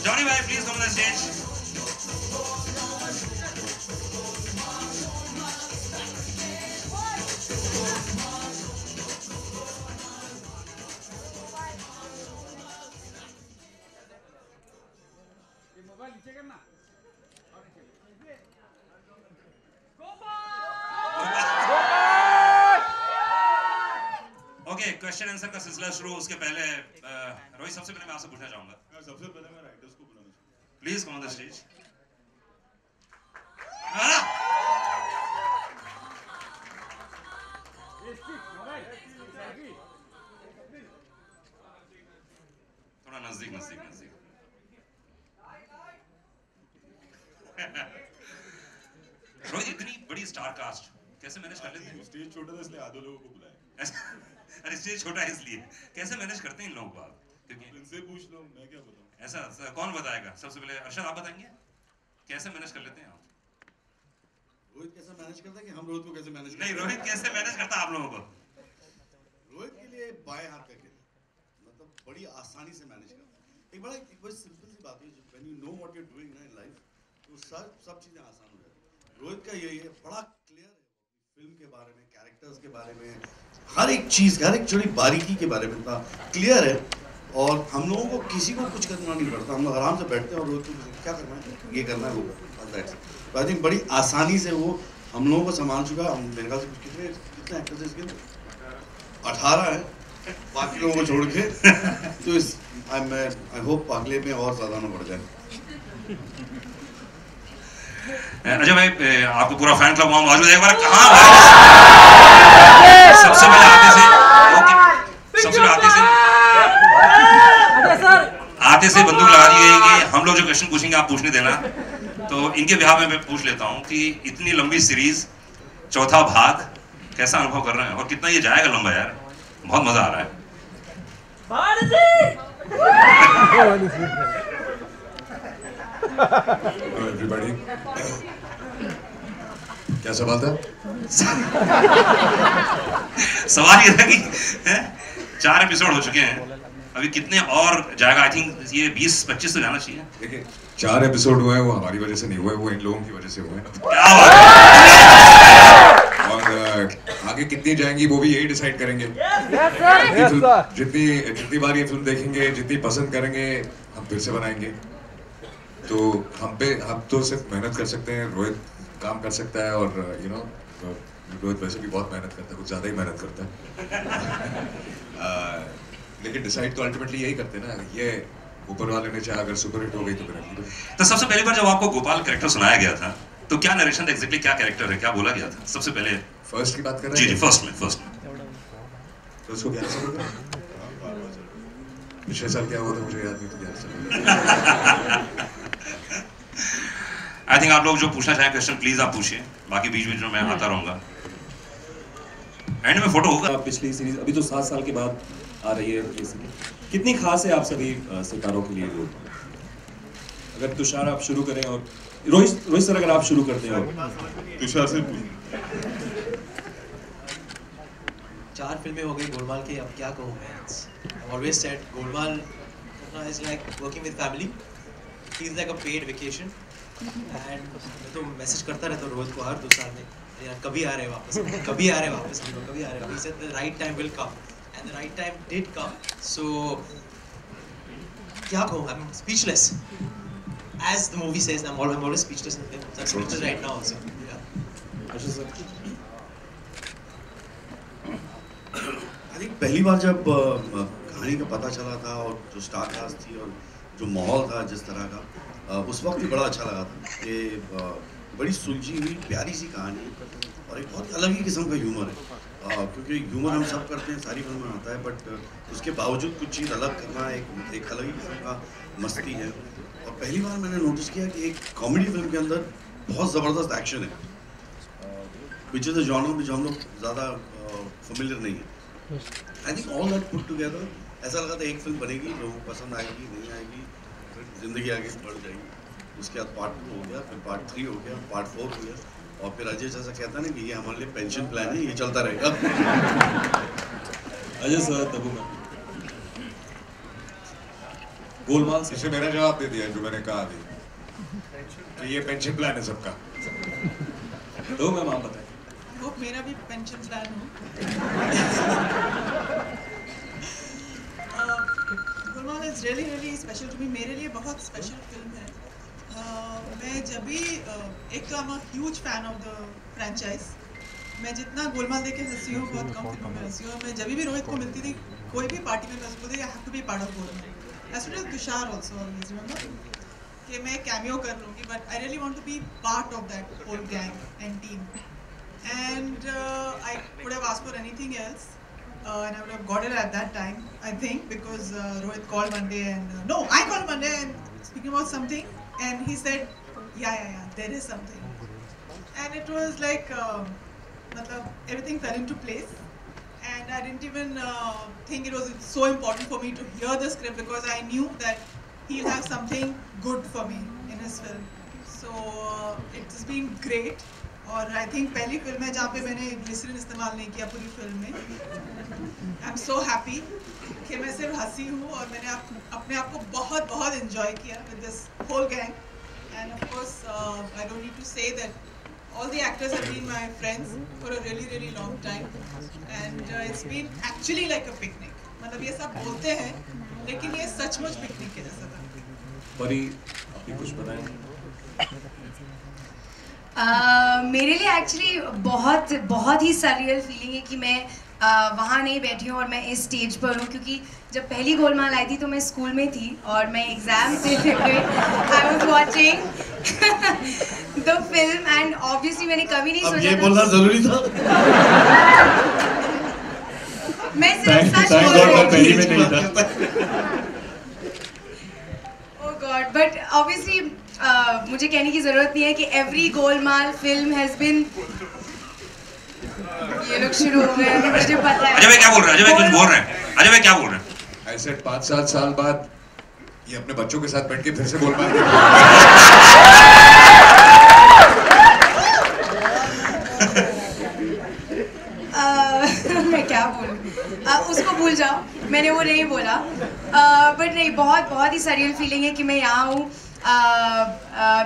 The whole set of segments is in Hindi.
जॉनी भाई please come on the stage. Mobile नीचे करना। ओके, क्वेश्चन आंसर का सिलसिला शुरू। उसके पहले रोहित, सबसे पहले मैं आपसे पूछना चाहूंगा, सबसे पहले मैं राइटर्स को बुलाना चाहूंगा। Please come on the stage. थोड़ा नजदीक नजदीक नजदीक। रोहित, इतनी बड़ी स्टार कास्ट कैसे मैनेज कर लेते हैं? स्टेज छोटा था इसलिए आधे लोगों को बुलाया। अरे स्टेज छोटा है इसलिए। कैसे मैनेज करते हैं इन लोगों को आप? क्योंकि इनसे पूछ लो, मैं क्या बताऊं। ऐसा कौन बताएगा? सबसे पहले अरशद आप बताएंगे कैसे मैनेज कर लेते हैं आप? रोहित कैसे मैनेज करता है कि हम रोहित को कैसे मैनेज नहीं, रोहित कैसे मैनेज करता है आप लोगों को? रोहित के लिए बाएं हाथ का खेल, मतलब बड़ी आसानी से मैनेज करता है। एक बड़ा बड़ी सिंपल सी बात है, when you know what you are doing in life, तो सब चीजें आसान हो जाती हैं। रोहित का यही है, बड़ा क्लियर है फिल्म के बारे में, कैरेक्टर्स के बारे में, हर एक चीज, हर एक छोटी बारीकी के बारे में इतना क्लियर है। और हम लोगों को किसी को कुछ करना नहीं पड़ता, हम लोग आराम से बैठते हैं और रोहित को क्या करना है, ये करना है, वो करना है। तो आई थिंक बड़ी आसानी से वो हम लोगों को संभाल चुका। हम मेरे ख्याल से कितने एक्टर्स हैं इसके अंदर? 18 है बाकी लोगों को छोड़ के। तो इस आई होप अगले में और ज्यादा ना बढ़ जाए। अजय भाई, आपको पूरा फैन क्लब वहां मौजूद है। एक बार कहां सबसे पहले आते से बंदूक लगा दी गई कि हम लोग जो क्वेश्चन पूछेंगे आप पूछने देना। तो इनके बिहाफ में मैं पूछ लेता हूं कि इतनी लंबी सीरीज, चौथा भाग, कैसा अनुभव कर रहे हैं और कितना ये जाएगा लंबा? यार बहुत मजा आ रहा है। एवरीबॉडी, क्या सवाल था? सवाल ये था कि 4 एपिसोड हो चुके हैं, अभी कितने और जाएगा? आई थिंक ये 20-25 तो जाना चाहिए। देखिए, 4 एपिसोड हुए हैं, वो हमारी वजह से नहीं हुए, वो इन लोगों की वजह से हुए हैं। क्या बात है? और आगे कितनी जाएंगी वो भी यही डिसाइड करेंगे। जितनी बार ये फिल्म देखेंगे, जितनी पसंद करेंगे, हम फिर से बनाएंगे। तो हम तो सिर्फ मेहनत कर सकते हैं, रोहित काम कर सकता है, और रोहित वैसे भी बहुत मेहनत करता है, कुछ ज़्यादा ही मेहनत करता है। लेकिन डिसाइड तो अल्टीमेटली यही करते हैं ना, ये ऊपर वाले ने चाहा, अगर सुपर हिट हो गई तो फिर अगली। तो सबसे पहली बार जब आपको गोपाल कैरेक्टर सुनाया गया था तो क्या नरेशन था? एग्जैक्टली क्या कैरेक्टर है, क्या बोला गया था सबसे पहले? फर्स्ट की बात कर रहे जी हैं? जी, फर्स्ट में। तो उसको 11 साल हो गए। पिछले साल क्या हुआ था मुझे याद नहीं, तो 11 साल। आई थिंक आप लोग जो पूछना चाहें क्वेश्चन प्लीज आप पूछिए, बाकी बीच बीच में मैं आता रहूंगा। एंड में फोटो होगा। पिछली सीरीज अभी तो 7 साल के बाद आ रही है ये सीरीज, कितनी खास है आप सभी सितारों के लिए? अगर तुषार आप शुरू करें और रोहित सर अगर आप शुरू करते हो। तुषार से 4 फिल्में हो गई गोलमाल की, अब क्या कहूँ मैं? Always said Golmaal is like working with family, is like a paid vacation. And मैं तो मैसेज करता रहता हूँ रोहित को हर 2 साल में, यार कभी आ रहे वापस, कभी आ रहे वापस, हम लोग कभी आ रहे वापस। The right time will come and the right time did come. So क्या कहूँ, I am speechless. As the movie says, I'm always speechless. I'm speechless right now also. Yeah. अच्छा सर, आई थिंक पहली बार जब कहानी का पता चला था और जो स्टार कास्ट थी और जो माहौल था जिस तरह का, उस वक्त भी बड़ा अच्छा लगा था कि बड़ी सुलझी हुई प्यारी सी कहानी और एक बहुत अलग ही किस्म का ह्यूमर है। क्योंकि ह्यूमर हम सब करते हैं, सारी फिल्म में आता है, बट उसके बावजूद कुछ चीज़ अलग करना एक अलग ही किस्म का मस्ती है। और पहली बार मैंने नोटिस किया कि एक कॉमेडी फिल्म के अंदर बहुत ज़बरदस्त एक्शन है, विच इज़ अ जॉनर में जो हम लोग ज़्यादा फेमिलियर नहीं है। I think all that put together ऐसा लगा था एक फिल्म बनेगी, लोगों को पसंद आएगी, नहीं आएगी, फिर ज़िंदगी आगे बढ़ जाएगी। उसके बाद पार्ट 2 हो गया, फिर पार्ट 3 हो गया, पार्ट 4 हो गया, और फिर अजय जैसा कहता है ना कि ये हमारे लिए पेंशन प्लान है, ये चलता रहेगा। अजय सर तबू में गोलमाल से इसे मेरा जवाब दे दिया जो मैंने कहा अभी कि ये पेंशन प्लान है सबका। दो मैम आप बताएं। वो मेरा भी पेंशन प्लान हो। Golmaal is really special to me. मेरे लिए बहुत स्पेशल फिल्म है। मैं जब भी एक तो I am a huge fan of the franchise. मैं जितना गोलमाल देख के हंसी हूँ, बहुत कम फिल्मों में हंसी हूँ। मैं जब भी रोहित को मिलती थी कोई भी पार्टी में, मैं उसको बोलती I have to be part of Golmaal. As well as Tusshar also always remember कि मैं कैमियो कर लूँगी, but I really want to be part of that whole gang and team. And I could have asked for anything else, and I would have got it at that time, I think, because Rohit called one day and no, I called one day and speaking about something, and he said, yeah, there is something, and it was like, everything fell into place, and I didn't even think it was so important for me to hear the script because I knew that he'll have something good for me in his film. So it's been great. और आई थिंक पहली फिल्म है जहाँ पे मैंने ग्लिसरीन इस्तेमाल नहीं किया पूरी फिल्म में। आई एम सो हैप्पी कि मैं सिर्फ हंसी हूँ और मैंने अपने आप को बहुत बहुत एंजॉय किया with this whole gang. And of course I don't need to say that all the actors have been my friends for a really long time, and it's been actually like a picnic. मतलब ये सब बोलते हैं लेकिन ये सचमुच पिकनिक के जैसा था। परी आप भी कुछ बताएं। मेरे लिए एक्चुअली बहुत ही सररियल फीलिंग है कि मैं वहाँ नहीं बैठी हूँ और मैं इस स्टेज पर हूँ, क्योंकि जब पहली गोलमाल आई थी तो मैं स्कूल में थी और मैं एग्जाम देते हुए I was watching the film and obviously मैंने कभी नहीं सोचा ये बोलना जरूरी था। मैं सिर्फ सच बोल रही हूँ। पहली में नहीं था। Oh God, but obviously मुझे कहने की जरूरत नहीं है कि every Golmaal film has been. ये लोग शुरू हो गए हैं, मुझे पता है। अजय भाई क्या बोल रहे हैं? अजय भाई कुछ बोल रहे हैं? अजय भाई क्या बोल रहे हैं? ऐसे 5-7 साल बाद ये अपने बच्चों के साथ बैठ के फिर से बोल पाएंगे। मैं क्या बोलूं, उसको भूल जाओ, मैंने वो नहीं बोला। बट नहीं, बहुत ही सरियल फीलिंग है कि मैं यहाँ हूँ।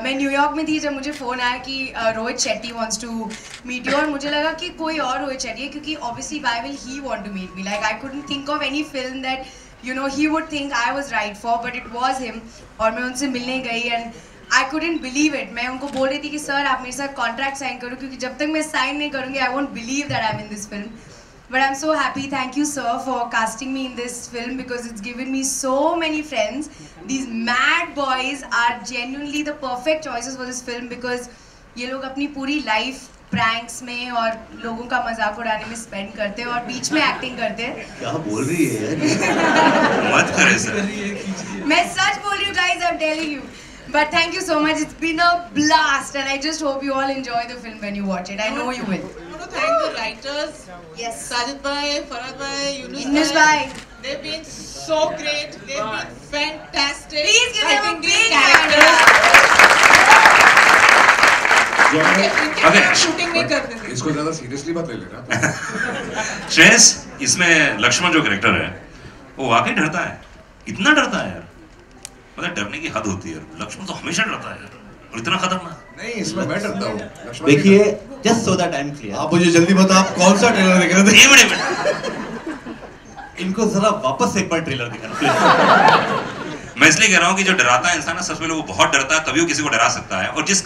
मैं न्यूयॉर्क में थी जब मुझे फ़ोन आया कि Rohit Shetty wants to meet you, और मुझे लगा कि कोई और रोहित शेट्टी है, क्योंकि obviously why will he want to meet me, like I couldn't think of any film that you know he would think I was right for, but it was him. और मैं उनसे मिलने गई and I couldn't believe it. मैं उनको बोल रही थी कि सर आप मेरे साथ कॉन्ट्रैक्ट साइन करो, क्योंकि जब तक मैं साइन नहीं करूँगी I won't believe that I am in this film. But I'm so happy. Thank you, sir, for casting me in this film because it's given me so many friends. These mad boys are genuinely the perfect choices for this film because ये लोग अपनी पूरी life pranks में और लोगों का मजाक उड़ाने में spend करते हैं और बीच में acting करते हैं। क्या बोल रही है यार? मत करे सर। मैं सच बोल रही हूँ guys, I'm telling you. But thank you so much. It's been a blast, and I just hope you all enjoy the film when you watch it. I know you will. I want to thank the writers. Yes. Sajid bhai, Farhad bhai, Yunus bhai. They've been so great. They've been fantastic. Please give them a writing these big characters. Okay. Shooting नहीं करते थे। इसको ज्यादा सीरियसली मत ले लेना। श्रेयस, इसमें लक्ष्मण जो कैरेक्टर है वो वाकई डरता है, इतना डरता है यार, मतलब डरने की हद होती है। लक्ष्मण तो हमेशा डरता है यार, और इतना खतरनाक। नहीं, इसमें मैं डरता हूँ। देखिए, just so that I am clear, आप मुझे जल्दी बताओ आप कौन सा ट्रेलर देख रहे थे? एक मिनट इनको जरा वापस एक बार ट्रेलर दिखाना। मैं इसलिए कह रहा हूँ कि जो डराता है इंसान ना, सच में वो बहुत डरता है, तभी वो किसी को डरा सकता है। और जिस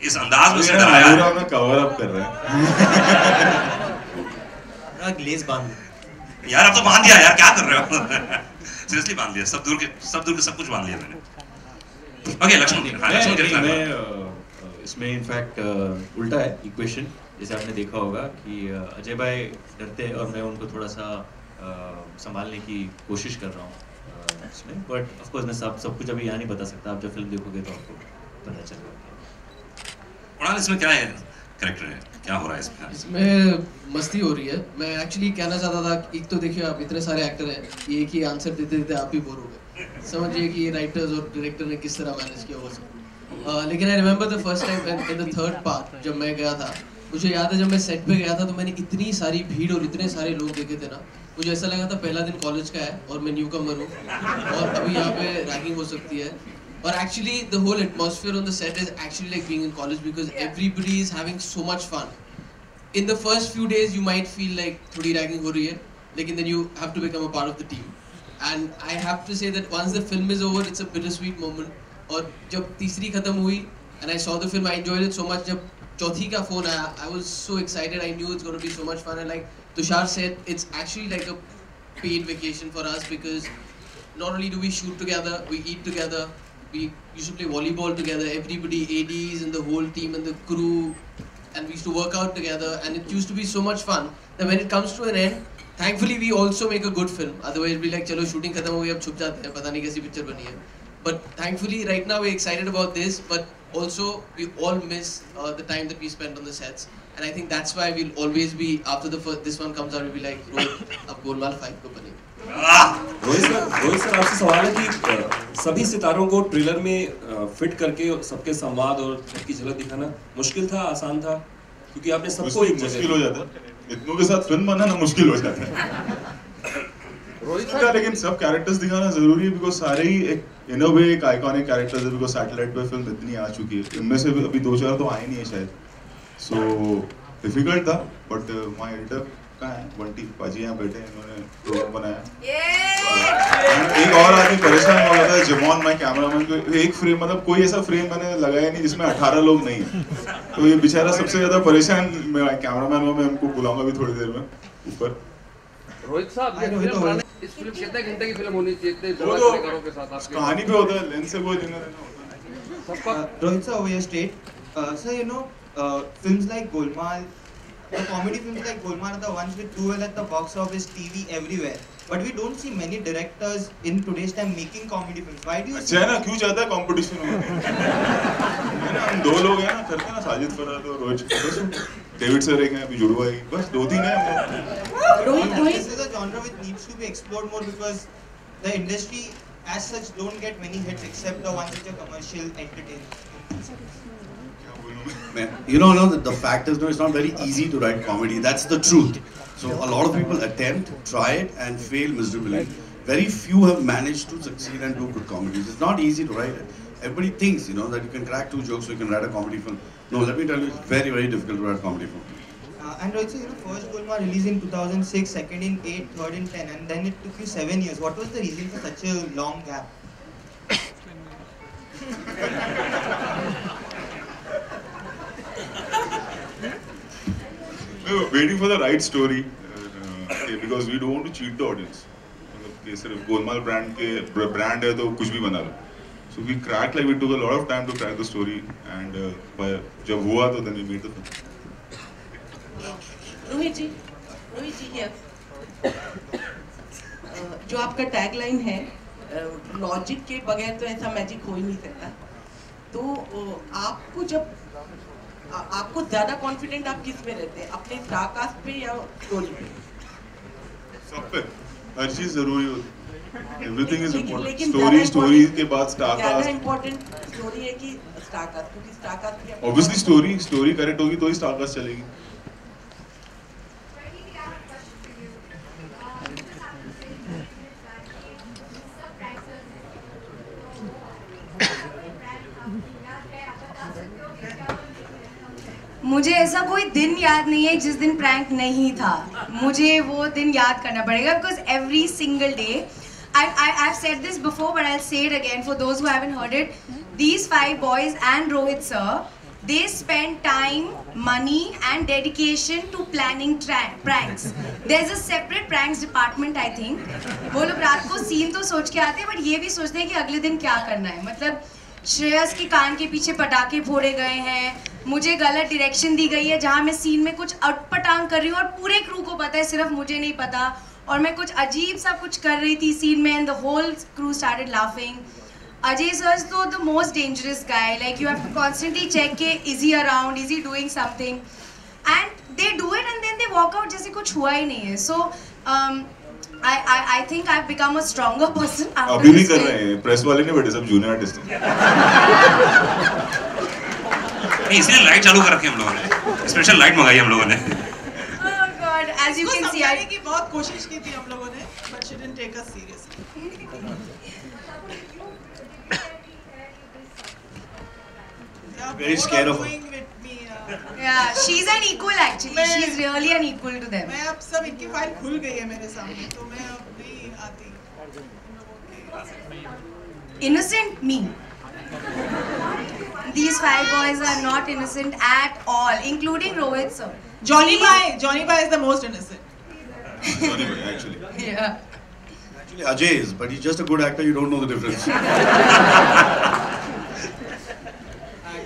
इस अंदाज में उसने डराया है, कवर अप कर रहा है ग्लेज बांध यार अब तो बांध दिया यार, क्या कर रहे हो? सीरियसली बांध दिया, सब दूर के सब कुछ बांध लिया मैंने। ओके लक्ष्मण, मैं इसमें इनफैक्ट उल्टा है इक्वेशन, जैसे आपने देखा होगा कि अजय भाई डरते हैं और मैं उनको थोड़ा सा संभालने की कोशिश कर रहा हूँ इसमें। बट ऑफ कोर्स मैं सब कुछ अभी यहाँ नहीं बता सकता, आप जब फिल्म देखोगे तो आपको पता चलेगा। उड़ान, इसमें क्या है कैरेक्टर है, क्या हो रहा है इसमें? इसमें मस्ती हो रही है। मैं एक्चुअली कहना चाहता था, एक तो देखिए आप इतने सारे एक्टर हैं, ये एक ही आंसर देते देते आप ही बोर हो गए। समझिए कि राइटर्स और डायरेक्टर ने किस तरह मैनेज किया वो सब। लेकिन I remember the first time in the third part जब मैं गया था, मुझे याद है जब मैं सेट पे गया था तो मैंने इतनी सारी भीड़ और इतने सारे लोग देखे थे ना, मुझे ऐसा लगा था पहला दिन कॉलेज का है और मैं न्यू कमर हूँ और अभी यहाँ पे रैगिंग हो सकती है. और actually the whole atmosphere on the set is actually like being in college because everybody is having so much fun. In the first few days you might feel like थोड़ी रैगिंग हो रही है, लेकिन then you have to become a part of the team. And I have to say that once the film is over, it's a bittersweet moment. और जब तीसरी खत्म हुई and I saw the film, I enjoyed it so much. जब चौथी का phone आया, I was so excited. I knew it's going to be so much fun. And like Tushar said, it's actually like a paid vacation for us because not only do we shoot together, we eat together, we used to play volleyball together. Everybody, ADs and the whole team and the crew. And we used to work out together and it used to be so much fun that when it comes to an end, thankfully we also make a good film. Otherwise we'll be like, chalo shooting khatam ho gayi, ab chup jate hain, pata nahi kaisi picture bani hai. But thankfully right now we're excited about this, but also we all miss the time that we spent on the sets. And I think that's why we'll always be, after this one comes out, we'll be like, Rohit, ab Golmaal 5 ko bane. Rohit sir आपसे सवाल है कि सभी सितारों को ट्रेलर में फिट करके सबके संवाद और सबकी झलक दिखाना मुश्किल था, आसान था? क्योंकि आपने सबको एक जगह मुश्किल हो जाता है, इतनों के साथ फिल्म बनाना मुश्किल हो जाता है रोहित सर. लेकिन सब कैरेक्टर्स दिखाना जरूरी है बिकॉज सारे ही एक इन अ वे एक आइकॉनिक कैरेक्टर्स है बिकॉज सैटेलाइट पे फिल्म इतनी आ चुकी है, इनमें से अभी 2-4 तो आए नहीं है शायद. सो डिफिकल्ट था बट माय एडिटर कहाँ है, बंटी पाजी यहाँ बैठे हैं, इन्होंने प्रोग्राम बनाया. एक और आदमी परेशान हो रहा था, जिमोन माय कैमरामैन को एक फ्रेम मतलब कोई ऐसा फ्रेम मैंने लगाया नहीं जिसमें 18 लोग नहीं है. तो ये बेचारा सबसे ज्यादा परेशान कैमरामैन हुआ. मैं उनको बुलाऊंगा भी थोड़ी देर में ऊपर. रोहित साहब इस फिल्म कितने घंटे की फिल्म होनी चाहिए? के साथ कहानी पे होता है, लेंस से कोई लेना देना होता है. रोहित साहब over your state, sir, you know, films like Golmaal, the comedy films like Golmaal are the ones which do well at the box office, TV, everywhere. But we don't see many directors in today's time making comedy films. Why do you? अच्छा है ना, क्यों ज्यादा कंपटीशन हो गया है ना. हम 2 लोग हैं ना, करते हैं ना, साजिद फराद और रोहित, डेविड सर एक हैं, अभी जुड़वा है, बस 2-3 हैं. This is a genre which needs to be explored more because the industry as such don't get many hits except the ones which are commercial, entertaining. You know, the fact is, no, it's not very easy to write comedy. That's the truth. So a lot of people attempt, try it, and fail miserably. Very few have managed to succeed and do good comedies. It's not easy to write it. Everybody thinks, you know, that you can crack 2 jokes, so you can write a comedy film. No, let me tell you, it's very, very difficult to write a comedy film. And also, you know, first Golmaal released in 2006, second in 8, third in 10, and then it took you 7 years. What was the reason for such a long gap? We were waiting for the right story because we don't want to cheat the audience. ये सिर्फ गोलमाल ब्रांड है तो कुछ भी बना लो. So we cracked, like we took a lot of time to crack the story and जब हुआ तो then we made the film. Rohit ji here. जो आपका टैगलाइन है, लॉजिक के बगैर तो ऐसा मैजिक हो ही नहीं सकता. तो आपको ज्यादा कॉन्फिडेंट आप किस में रहते हैं, अपने स्टार कास्ट पे या स्टोरी पे? सब पे, हर चीज जरूरी होती है. Everything is important. स्टोरी के बाद स्टार कास्ट. ज्यादा इम्पोर्टेंट स्टोरी है कि स्टार कास्ट? क्योंकि स्टार कास्ट भी ऑब्वियसली स्टोरी करेक्ट होगी तो ही स्टार कास्ट चलेगी. मुझे ऐसा कोई दिन याद नहीं है जिस दिन प्रैंक नहीं था. मुझे वो दिन याद करना पड़ेगा because every single day I've said this before but I'll say it again for those who haven't heard it. These 5 boys and Rohit sir, they spend time, money and dedication to planning pranks. There's a separate pranks department I think. वो लोग रात को सीन तो सोच के आते हैं but ये भी सोचते हैं कि अगले दिन क्या करना है. मतलब श्रेयस के कान के पीछे पटाखे फोड़े गए हैं, मुझे गलत डायरेक्शन दी गई है जहाँ मैं सीन में कुछ अटपटांग कर रही हूँ और पूरे क्रू को पता है, सिर्फ मुझे नहीं पता. और मैं कुछ अजीब सा कुछ कर रही थी सीन में and the whole crew started laughing. Ajay sir is the most dangerous guy. Like you have to constantly check ke is he around, is he doing something, and they do it and then they walk out जैसे कुछ हुआ ही नहीं है. So I think I've become a stronger person after अभी भी this कर film. रहे हैं, प्रेस वाले नहीं बैठे, सब जूनियर आर्टिस्ट हैं. नहीं, इसलिए लाइट चालू कर रखी हम लोगों ने. स्पेशल लाइट मंगाई हम लोगों ने। Oh God, as you can see, समझाने की बहुत कोशिश की थी हम लोगों ने, but she didn't take us seriously. Very scared of her. Yeah, she's an equal actually. She's really an equal to them. मैं अब सब इनकी फाइल खुल गई है मेरे सामने, तो मैं अब नहीं आती। Innocent me. These 5 boys are not innocent at all, including Rohit sir. Johnny Bhai is the most innocent. Johnny Bhai, actually. Yeah. Actually, Ajay is, but he's just a good actor. You don't know the difference.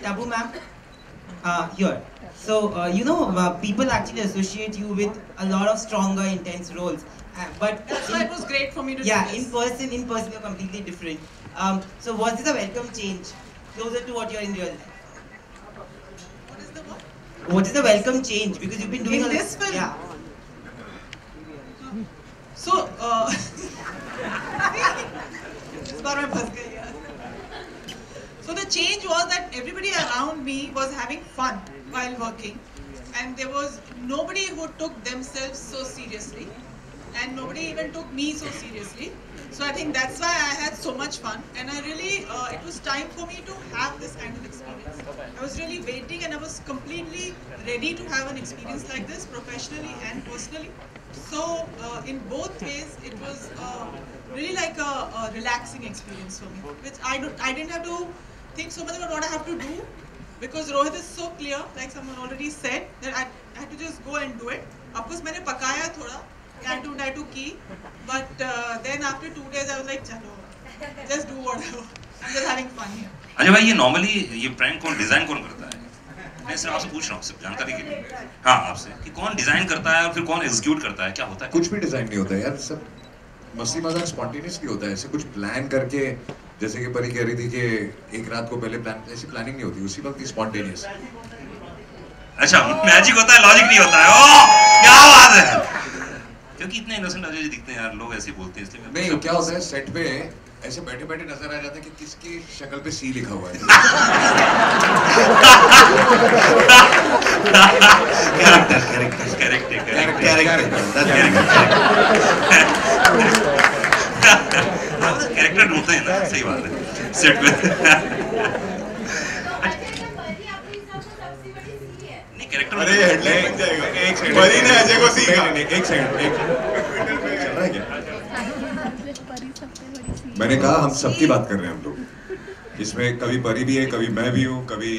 Tabu ma'am, here. So you know, people actually associate you with a lot of stronger, intense roles. But that's why it was great for me to do yeah, this. in person you're completely different. So was this a welcome change, closer to what you're in real life? What is the what? What is the welcome change? Because you've been doing In this film? Yeah. So, इस बार मैं फंस गई यार. So the change was that everybody around me was having fun while working, and there was nobody who took themselves so seriously, and nobody even took me so seriously. So I think that's why I had so much fun, and I really, it was time for me to have this kind of experience. I was really waiting, and I was completely ready to have an experience like this, professionally and personally. So in both ways, it was really like a relaxing experience for me, which I didn't have to think so much about what I have to do, because Rohit is so clear, like someone already said, that I had to just go and do it. Of course, मैंने पकाया थोड़ा, tattoo की, but then after 2 days I was like, चलो, just do whatever. I'm just having fun here. Ajay भाई, ये normally ये prank कौन डिजाइन कौन करता है? मैं सिर्फ आपसे पूछ रहा हूँ, सिर्फ जानकारी के लिए। हाँ, आपसे कि कौन डिजाइन करता है और फिर कौन एग्जीक्यूट करता है, क्या होता है? कुछ भी डिजाइन नहीं होता है यार, सब मस्ती मजाक स्पॉन्टेनियसली होता है। ऐसे कुछ प्लान करके, जैसे कि परी कह रही थी कि एक रात को पहले प्लान, ऐसी प्लानिंग नहीं होती, उसी वक्त ही स्पॉन्टेनियस। अच्छा, मैजिक होता है, लॉजिक नहीं होता है। ओह, क्या बात है! क्योंकि इतने इनोसेंट अजय जी दिखते हैं यार, लोग ऐसे बोलते हैं, इसलिए मैं नहीं, क्या होता है सेट पे ऐसे बैठे बैठे नजर आ जाता है कि किसकी शक्ल पे सी लिखा हुआ है। कैरेक्टर ढूंढते हैं ना, सही बात है सेट पे। नहीं, कैरेक्टर अरे हेडलाइन बन जाएगा। एक सेकंड, परी ने अजय को सी कहा। एक सेकंड, चल रहा है क्या? मैंने कहा हम सबकी बात कर रहे हैं हम लोग। इसमें कभी परी भी है, कभी मैं भी हूँ, कभी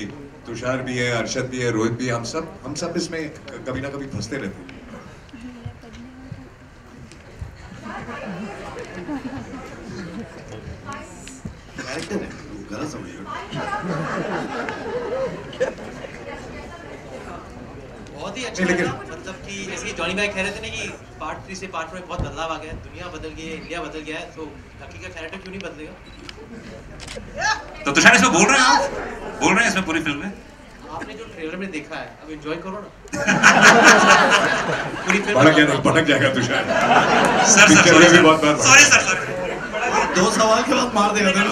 तुषार भी है, अर्शद भी है, रोहित भी है। हम सब इसमें कभी ना कभी फंसते रहते हैं। कैरेक्टर है, गलत समझिए। बहुत ही अच्छा लगा, मतलब कि जैसे कि जॉनी भाई कह रहे थे ना कि पार्ट 3 से पार्ट 4 में बहुत बदलाव आ गया है, दुनिया बदल गई है, इंडिया बदल गया है, तो लकी का कैरेक्टर क्यों नहीं बदलेगा? तो तुषार इसमें बोल रहे हैं, आप बोल रहे हैं इसमें पूरी फिल्म में? आपने जो ट्रेलर में देखा है, अब एंजॉय करो ना। पूरी फिल्म भटक जाएगा तुषार। सर सॉरी सर, 2 सवाल के बाद मार देगा था।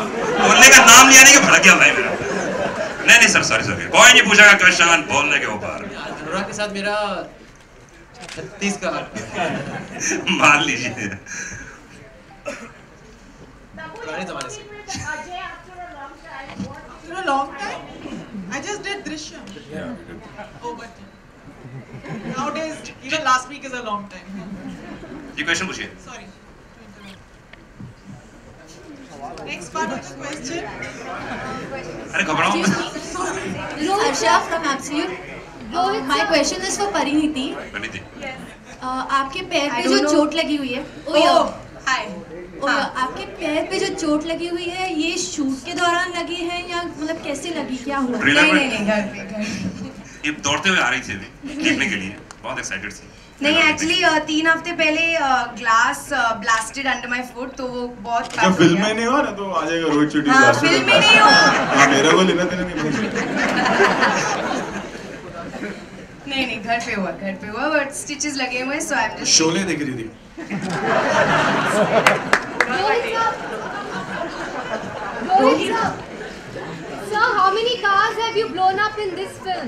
बोलने का नाम लिया नहीं कि भड़क गया भाई मेरा। नहीं सर, सॉरी, कोई नहीं पूछेगा क्वेश्चन बोलने के ऊपर। अनुराग के साथ मेरा 36 का मान लीजिए। पुराने जमाने से। After a long time, I just did Drishyam. Oh, but nowadays, even last week is a long time. ये क्वेश्चन पूछिए। Sorry. Next part of the question. अरे घबराओ मत। Harsha from Absolute. My question is for Pariniti. Parineeti. आपके पैर पे जो चोट लगी हुई है, आपके पैर पे जो चोट लगी हुई है, ये शूट के दौरान लगी है या मतलब कैसे लगी, क्या हुआ? नहीं, घर पे। ये दौड़ते हुए आ रही थी अभी देखने के लिए, बहुत एक्साइटेड थी। नहीं, एक्चुअली 3 हफ्ते पहले glass blasted under my foot, तो वो बहुत जब फिल्म में नहीं हुआ ना तो आ जाएगा रोहित शेट्टी ब्लास्टेड। फिल्म में नहीं हुआ। मेरे को लेना देना नहीं। नहीं, घर पे हुआ, बट स्टिचेस लगे हुए हैं, सो आई एम जस्ट शोले देख रही थी। Rohit sir, how many cars have you blown up in this film?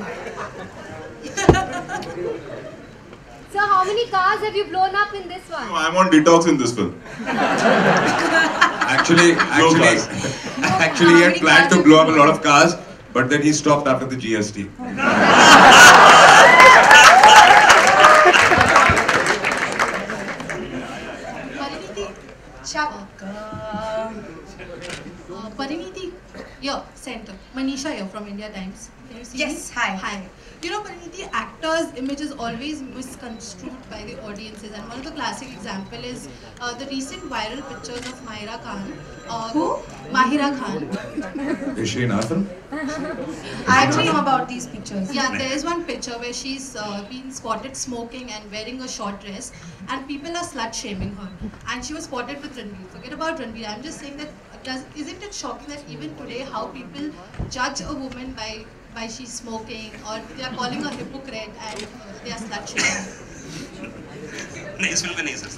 So how many cars have you blown up in this one? I'm on detox in this film. Actually, he had planned to blow up a lot of cars, but then he stopped after the GST. Pariniti, your center. Manisha here from India Times. Can you see Yes, me? hi. Hi. You know, Pariniti, actors' image is always misconstrued by the audiences, and one of the classic example is the recent viral pictures of Mahira Khan. Who? Mahira Khan. Is she in our film? I don't know about these pictures. Yeah, there is one picture where she's been spotted smoking and wearing a short dress, and people are slut shaming her. And she was spotted with Ranveer. Forget about Ranveer. I'm just saying that isn't it shocking that even today how people judge a woman by she's smoking, or they are calling her hypocrite and they are slut shaming. नहीं इस फिल्म में नहीं sir.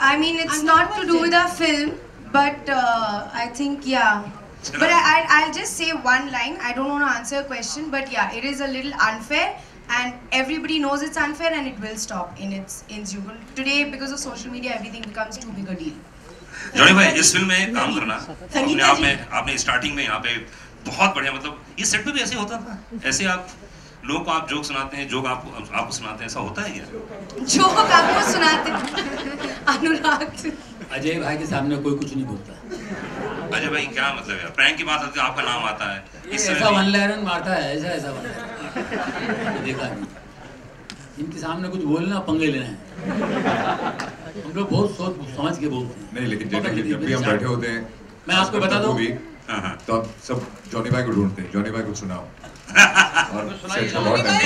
I mean, it's not to do with our film, but I think But I'll just say one line. I don't want to answer a question, but yeah, it is a little unfair, and everybody knows it's unfair, and it will stop in its due. Today, because of social media, everything becomes too big a deal. Johnny भाई इस फिल्म में काम करना अपने आप में आपने स्टार्टिंग में यहाँ पे बहुत बढ़िया मतलब ये सेट पे भी ऐसे होता था ऐसे आप लोगों को आप जोक सुनाते हैं जोक आपको सुनाते हैं ऐसा होता है क्या जोक आपको सुनाते अनुराग अजय भाई के सामने कोई कुछ नहीं बोलता अजय भाई क्या मतलब है प्रैंक की बात आती है आपका नाम आता है ऐसा वन लाइन मारता है ऐसा वन देखा नहीं इनके सामने कुछ बोलना पंगे लेना है हम लोग बहुत सोच समझ के बोलते हैं नहीं लेकिन जब भी हम बैठे होते हैं मैं आपको बता दूं तो आप सब जॉनी भाई को ढूंढते हैं जॉनी भाई को सुनाओ और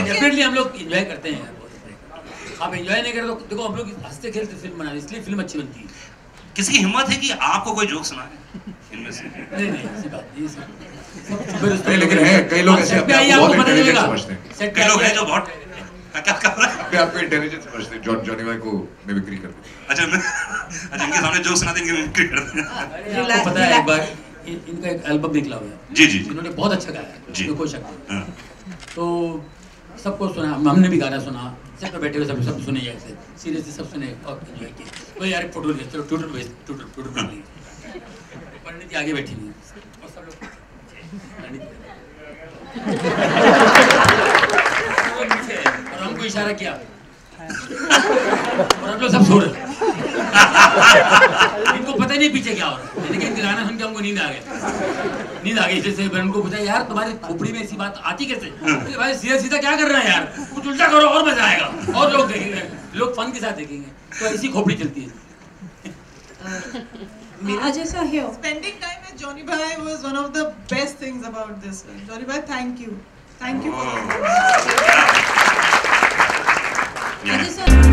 डेफिनेटली हम लोग एंजॉय करते हैं आप एंजॉय नहीं करते तो देखो हम लोग हंसते खेलते फिल्म बनाते इसलिए फिल्म अच्छी बनती है किसी की हिम्मत है कि आपको कोई जोक सुनाए इनमें से नहीं ऐसी बात नहीं नहीं लेकिन है कई लोग ऐसे अपने आप को बहुत इंटेलिजेंट समझते हैं कई लोग हैं जो बहुत अपने आप को इंटेलिजेंट समझते हैं जॉनी भाई को मिमिक्री करते हैं अच्छा इनके सामने जोक सुनाते हैं इनकी मिमिक्री करते हैं आपको पता है एक बार इनका एक एल्बम निकला हुआ है जी इन्होंने बहुत अच्छा गाया है कोई शक नहीं तो सबको सुना हमने भी गाना सुना सब पे बैठे हुए सब सुने ऐसे सीरियसली सब सुने और एंजॉय किए तो यार एक फोटो ले चलो टूटल पंडित आगे बैठी हुई और सब लोग और हमको इशारा किया और हम लोग सब सो रहे इनको पता नहीं पीछे क्या हो रहा है लेकिन गाना सुन के हमको नींद आ गई जैसे मैं उनको पूछा यार तुम्हारी खोपड़ी में ऐसी बात आती कैसे भाई सीधा क्या कर रहे हैं यार कुछ उल्टा करो और मजा आएगा और लोग देखेंगे लोग फन के साथ देखेंगे तो ऐसी खोपड़ी चलती है Spending time with Johnny Bhai was one of the best things about this film. Johnny Bhai, thank you for